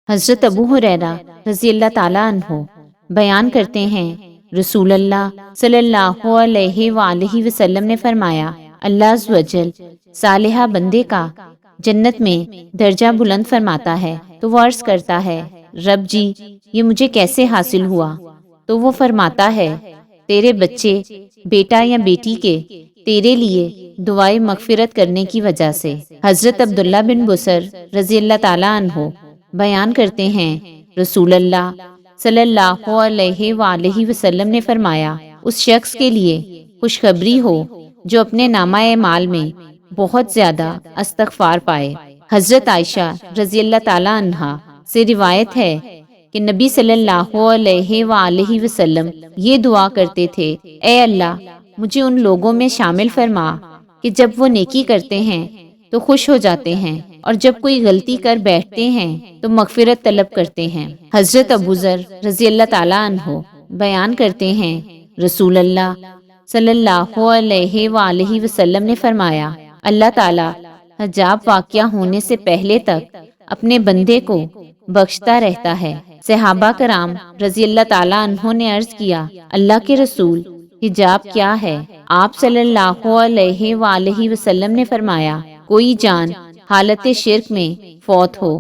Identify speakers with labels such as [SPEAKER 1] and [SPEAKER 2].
[SPEAKER 1] حضرت ابو ہریرہ رضی اللہ تعالیٰ عنہ بیان کرتے ہیں، رسول اللہ صلی اللہ علیہ وآلہ وسلم نے فرمایا، اللہ عز و جل صالحہ بندے کا جنت میں درجہ بلند فرماتا ہے تو وہ عرض کرتا ہے، رب جی یہ مجھے کیسے حاصل ہوا؟ تو وہ فرماتا ہے، تیرے بچے، بیٹا یا بیٹی کے تیرے لیے دعائے مغفرت کرنے کی وجہ سے۔ حضرت عبداللہ بن بصر رضی اللہ تعالیٰ عنہ بیان کرتے ہیں، رسول اللہ صلی اللہ علیہ وآلہ وسلم نے فرمایا، اس شخص کے لیے خوشخبری ہو جو اپنے نامہ اعمال میں بہت زیادہ استغفار پائے۔ حضرت عائشہ رضی اللہ تعالیٰ عنہا سے روایت ہے کہ نبی صلی اللہ علیہ وآلہ وسلم یہ دعا کرتے تھے، اے اللہ مجھے ان لوگوں میں شامل فرما کہ جب وہ نیکی کرتے ہیں تو خوش ہو جاتے ہیں، اور جب کوئی غلطی کر بیٹھتے ہیں تو مغفرت طلب کرتے ہیں۔ حضرت ابو ذر رضی اللہ تعالیٰ عنہ بیان کرتے ہیں، رسول اللہ صلی اللہ علیہ وآلہ وسلم نے فرمایا، اللہ تعالیٰ حجاب واقعہ ہونے سے پہلے تک اپنے بندے کو بخشتا رہتا ہے۔ صحابہ کرام رضی اللہ تعالیٰ عنہ نے عرض کیا، اللہ کے رسول حجاب کیا ہے؟ آپ صلی اللہ علیہ وآلہ وسلم نے فرمایا، کوئی جان حالت شرک میں فوت ہو